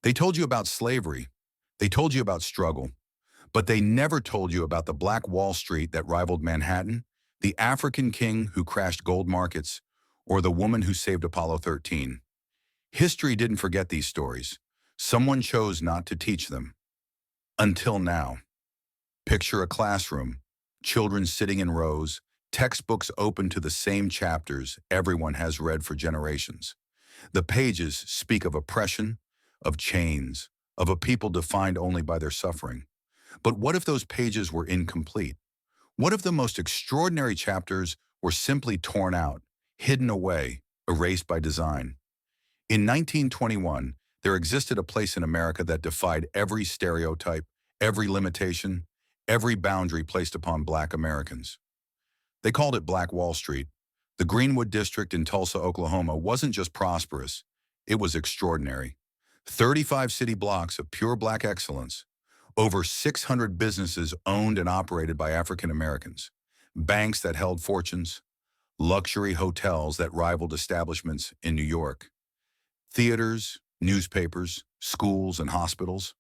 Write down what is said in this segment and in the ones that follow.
They told you about slavery. They told you about struggle. But they never told you about the Black Wall Street that rivaled Manhattan, the African king who crashed gold markets, or the woman who saved Apollo 13. History didn't forget these stories. Someone chose not to teach them. Until now. Picture a classroom, children sitting in rows, textbooks open to the same chapters everyone has read for generations. The pages speak of oppression, of chains, of a people defined only by their suffering. But what if those pages were incomplete? What if the most extraordinary chapters were simply torn out, hidden away, erased by design? In 1921, there existed a place in America that defied every stereotype, every limitation, every boundary placed upon Black Americans. They called it Black Wall Street. The Greenwood District in Tulsa, Oklahoma wasn't just prosperous, it was extraordinary. 35 city blocks of pure Black excellence, over 600 businesses owned and operated by African Americans, banks that held fortunes, luxury hotels that rivaled establishments in New York, theaters, newspapers, schools, and hospitals,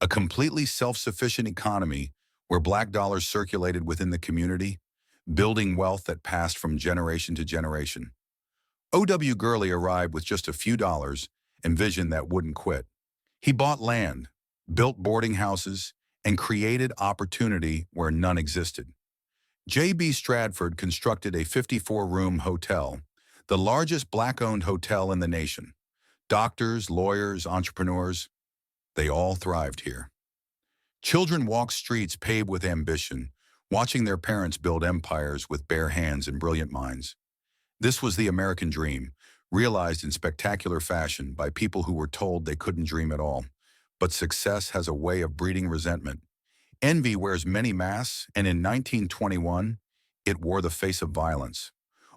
a completely self-sufficient economy where Black dollars circulated within the community, building wealth that passed from generation to generation. O.W. Gurley arrived with just a few dollars and vision that wouldn't quit. He bought land, built boarding houses, and created opportunity where none existed. J.B. Stratford constructed a 54-room hotel, the largest Black-owned hotel in the nation. Doctors, lawyers, entrepreneurs, they all thrived here. Children walked streets paved with ambition, watching their parents build empires with bare hands and brilliant minds. This was the American dream, realized in spectacular fashion by people who were told they couldn't dream at all. But success has a way of breeding resentment. Envy wears many masks, and in 1921, it wore the face of violence.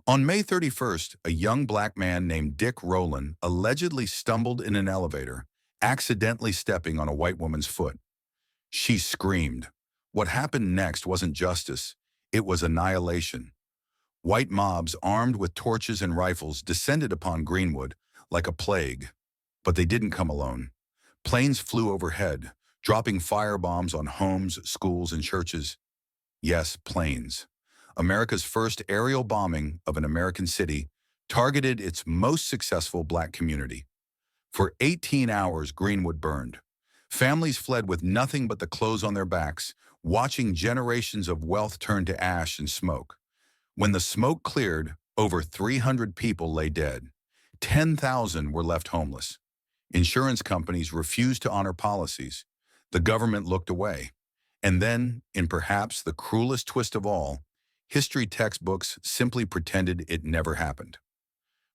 On May 31st, a young Black man named Dick Rowland allegedly stumbled in an elevator, accidentally stepping on a white woman's foot. She screamed. What happened next wasn't justice, it was annihilation. White mobs armed with torches and rifles descended upon Greenwood like a plague. But they didn't come alone. Planes flew overhead, dropping firebombs on homes, schools, and churches. Yes, planes. America's first aerial bombing of an American city targeted its most successful Black community. For 18 hours, Greenwood burned. Families fled with nothing but the clothes on their backs, watching generations of wealth turn to ash and smoke. When the smoke cleared, over 300 people lay dead. 10,000 were left homeless. Insurance companies refused to honor policies. The government looked away. And then, in perhaps the cruelest twist of all, history textbooks simply pretended it never happened.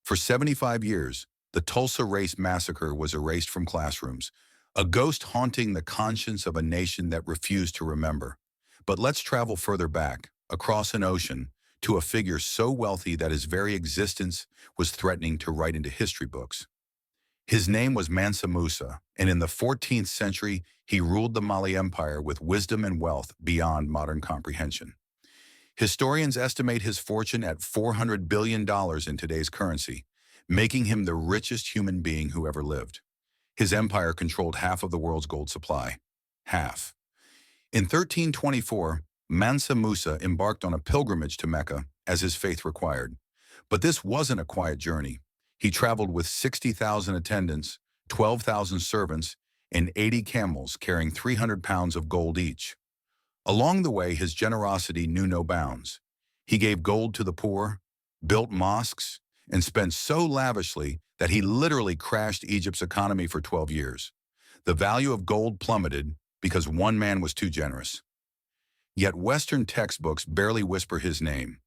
For 75 years, the Tulsa Race Massacre was erased from classrooms, a ghost haunting the conscience of a nation that refused to remember. But let's travel further back, across an ocean, to a figure so wealthy that his very existence was threatening to write into history books. His name was Mansa Musa, and in the 14th century, he ruled the Mali Empire with wisdom and wealth beyond modern comprehension. Historians estimate his fortune at $400 billion in today's currency, making him the richest human being who ever lived. His empire controlled half of the world's gold supply. Half. In 1324, Mansa Musa embarked on a pilgrimage to Mecca, as his faith required. But this wasn't a quiet journey. He traveled with 60,000 attendants, 12,000 servants, and 80 camels carrying 300 pounds of gold each. Along the way, his generosity knew no bounds. He gave gold to the poor, built mosques, and spent so lavishly that he literally crashed Egypt's economy for 12 years. The value of gold plummeted because one man was too generous. Yet Western textbooks barely whisper his name.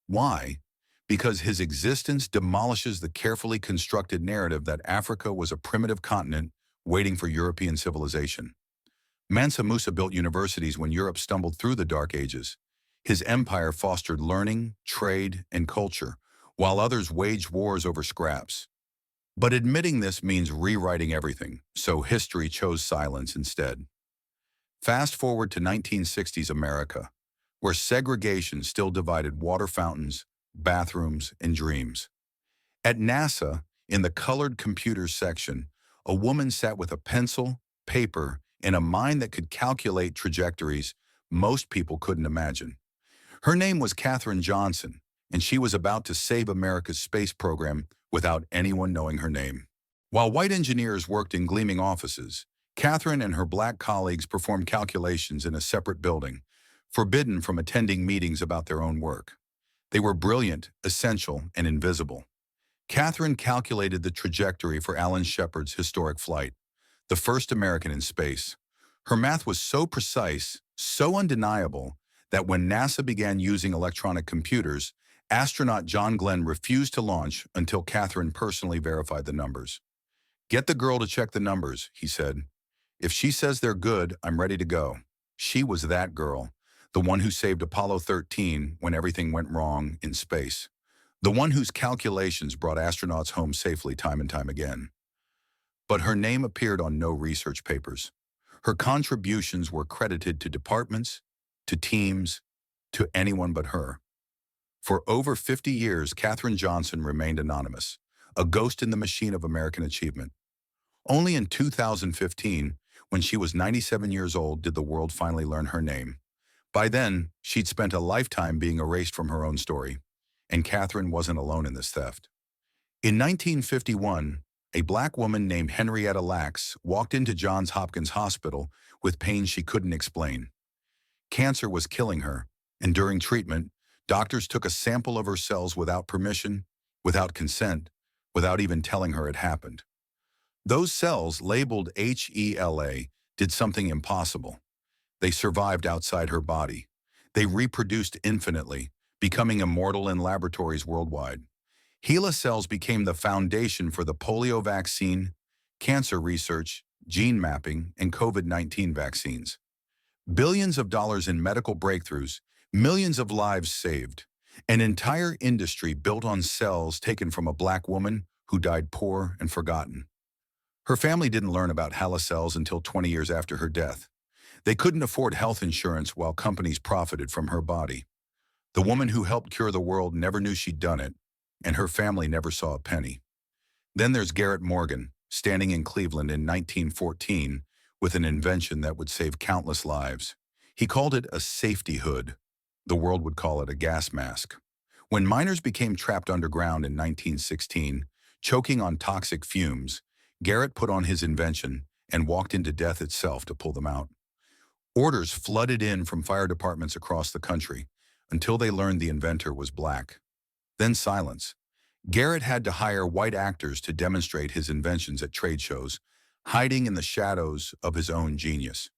Why? Because his existence demolishes the carefully constructed narrative that Africa was a primitive continent waiting for European civilization. Mansa Musa built universities when Europe stumbled through the Dark Ages. His empire fostered learning, trade, and culture, while others waged wars over scraps. But admitting this means rewriting everything, so history chose silence instead. Fast forward to 1960s America, where segregation still divided water fountains, bathrooms, and dreams. At NASA, in the colored computers section, A woman sat with a pencil, paper, and a mind that could calculate trajectories most people couldn't imagine. Her name was Katherine Johnson, and she was about to save America's space program without anyone knowing her name. While white engineers worked in gleaming offices, Katherine and her black colleagues performed calculations in a separate building, forbidden from attending meetings about their own work. They were brilliant, essential, and invisible. Katherine calculated the trajectory for Alan Shepard's historic flight, the first American in space. Her math was so precise, so undeniable, that when NASA began using electronic computers, astronaut John Glenn refused to launch until Katherine personally verified the numbers. "Get the girl to check the numbers," he said. "If she says they're good, I'm ready to go." She was that girl, the one who saved Apollo 13 when everything went wrong in space. The one whose calculations brought astronauts home safely time and time again. But her name appeared on no research papers. Her contributions were credited to departments, to teams, to anyone but her. For over 50 years, Katherine Johnson remained anonymous, a ghost in the machine of American achievement. Only in 2015, when she was 97 years old, did the world finally learn her name. By then, she'd spent a lifetime being erased from her own story, and Katherine wasn't alone in this theft. In 1951, a black woman named Henrietta Lacks walked into Johns Hopkins Hospital with pain she couldn't explain. Cancer was killing her, and during treatment, doctors took a sample of her cells without permission, without consent, without even telling her it happened. Those cells, labeled HeLa, did something impossible. They survived outside her body. They reproduced infinitely, becoming immortal in laboratories worldwide. HeLa cells became the foundation for the polio vaccine, cancer research, gene mapping, and COVID-19 vaccines. Billions of dollars in medical breakthroughs, millions of lives saved, an entire industry built on cells taken from a black woman who died poor and forgotten. Her family didn't learn about HeLa cells until 20 years after her death. They couldn't afford health insurance while companies profited from her body. The woman who helped cure the world never knew she'd done it, and her family never saw a penny. Then there's Garrett Morgan, standing in Cleveland in 1914 with an invention that would save countless lives. He called it a safety hood. The world would call it a gas mask. When miners became trapped underground in 1916, choking on toxic fumes, Garrett put on his invention and walked into death itself to pull them out. Orders flooded in from fire departments across the country until they learned the inventor was black. Then silence. Garrett had to hire white actors to demonstrate his inventions at trade shows, hiding in the shadows of his own genius.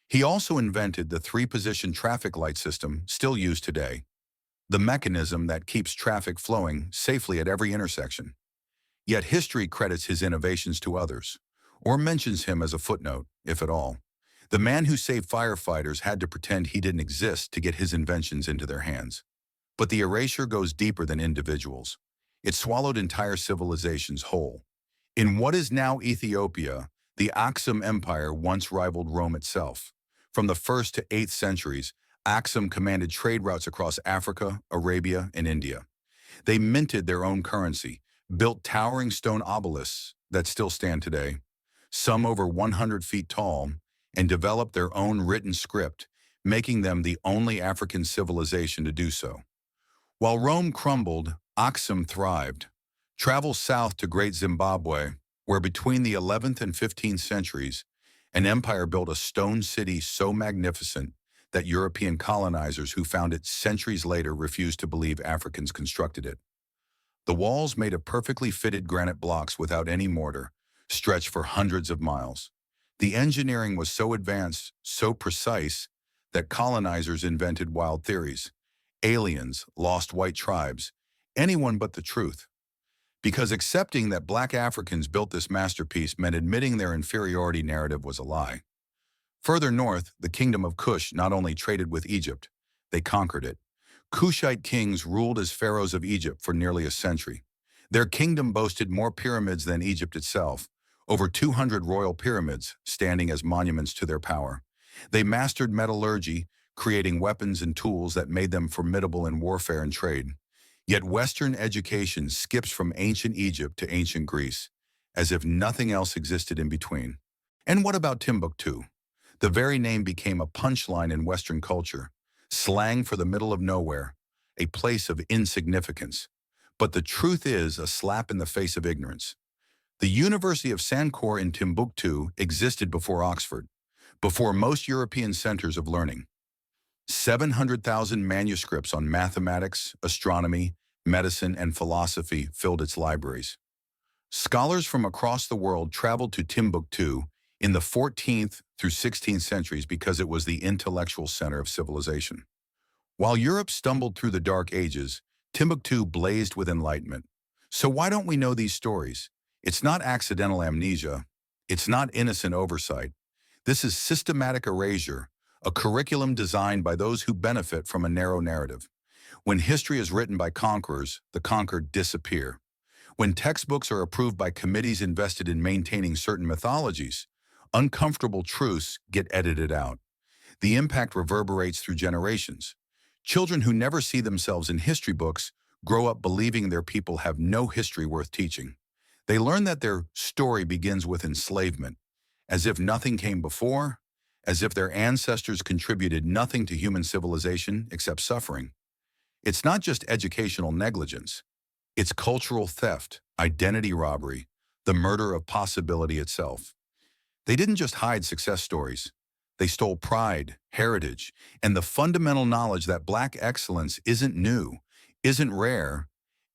He also invented the three-position traffic light system still used today, the mechanism that keeps traffic flowing safely at every intersection. Yet history credits his innovations to others, or mentions him as a footnote, if at all. The man who saved firefighters had to pretend he didn't exist to get his inventions into their hands. But the erasure goes deeper than individuals. It swallowed entire civilizations whole. In what is now Ethiopia, the Aksum Empire once rivaled Rome itself. From the 1st to 8th centuries, Aksum commanded trade routes across Africa, Arabia, and India. They minted their own currency, built towering stone obelisks that still stand today, some over 100 feet tall, and developed their own written script, making them the only African civilization to do so. While Rome crumbled, Aksum thrived. Travel south to Great Zimbabwe, where between the 11th and 15th centuries, an empire built a stone city so magnificent that European colonizers who found it centuries later refused to believe Africans constructed it. The walls, made of perfectly fitted granite blocks without any mortar, stretched for hundreds of miles. The engineering was so advanced, so precise, that colonizers invented wild theories. Aliens, lost white tribes, anyone but the truth. Because accepting that black Africans built this masterpiece meant admitting their inferiority narrative was a lie. Further north, the kingdom of Kush not only traded with Egypt, they conquered it. Kushite kings ruled as pharaohs of Egypt for nearly a century. Their kingdom boasted more pyramids than Egypt itself, over 200 royal pyramids standing as monuments to their power. They mastered metallurgy, creating weapons and tools that made them formidable in warfare and trade. Yet Western education skips from ancient Egypt to ancient Greece, as if nothing else existed in between. And what about Timbuktu? The very name became a punchline in Western culture, slang for the middle of nowhere, a place of insignificance. But the truth is a slap in the face of ignorance. The University of Sankore in Timbuktu existed before Oxford, before most European centers of learning. 700,000 manuscripts on mathematics, astronomy, medicine, and philosophy filled its libraries. Scholars from across the world traveled to Timbuktu in the 14th through 16th centuries because it was the intellectual center of civilization. While Europe stumbled through the Dark Ages, Timbuktu blazed with enlightenment. So why don't we know these stories? It's not accidental amnesia. It's not innocent oversight. This is systematic erasure, a curriculum designed by those who benefit from a narrow narrative. When history is written by conquerors, the conquered disappear. When textbooks are approved by committees invested in maintaining certain mythologies, uncomfortable truths get edited out. The impact reverberates through generations. Children who never see themselves in history books grow up believing their people have no history worth teaching. They learn that their story begins with enslavement, as if nothing came before, as if their ancestors contributed nothing to human civilization except suffering. It's not just educational negligence. It's cultural theft, identity robbery, the murder of possibility itself. They didn't just hide success stories. They stole pride, heritage, and the fundamental knowledge that Black excellence isn't new, isn't rare,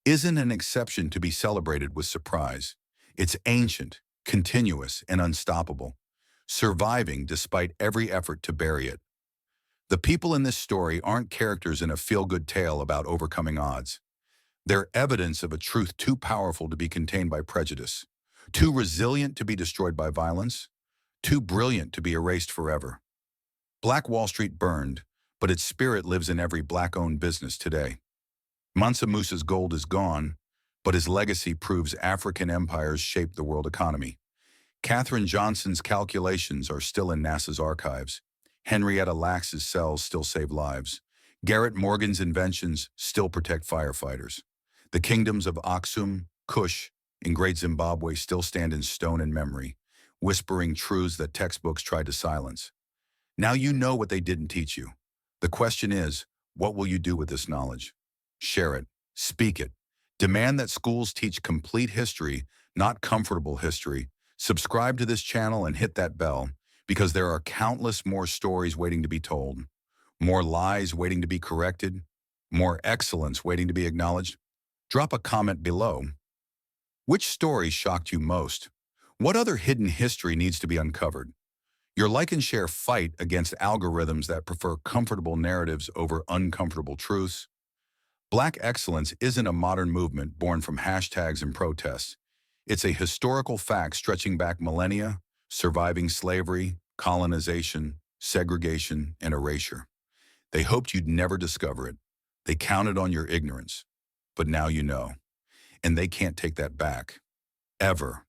isn't an exception to be celebrated with surprise. It's ancient, continuous, and unstoppable, surviving despite every effort to bury it. The people in this story aren't characters in a feel-good tale about overcoming odds. They're evidence of a truth too powerful to be contained by prejudice, too resilient to be destroyed by violence, too brilliant to be erased forever. Black Wall Street burned, but its spirit lives in every Black-owned business today. Mansa Musa's gold is gone, but his legacy proves African empires shaped the world economy. Katherine Johnson's calculations are still in NASA's archives. Henrietta Lacks's cells still save lives. Garrett Morgan's inventions still protect firefighters. The kingdoms of Aksum, Kush, and Great Zimbabwe still stand in stone and memory, whispering truths that textbooks tried to silence. Now you know what they didn't teach you. The question is, what will you do with this knowledge? Share it. Speak it. Demand that schools teach complete history, not comfortable history. Subscribe to this channel and hit that bell, because there are countless more stories waiting to be told, more lies waiting to be corrected, more excellence waiting to be acknowledged. Drop a comment below. Which story shocked you most? What other hidden history needs to be uncovered? Your like and share fight against algorithms that prefer comfortable narratives over uncomfortable truths. Black excellence isn't a modern movement born from hashtags and protests. It's a historical fact stretching back millennia, surviving slavery, colonization, segregation, and erasure. They hoped you'd never discover it. They counted on your ignorance. But now you know. And they can't take that back. Ever.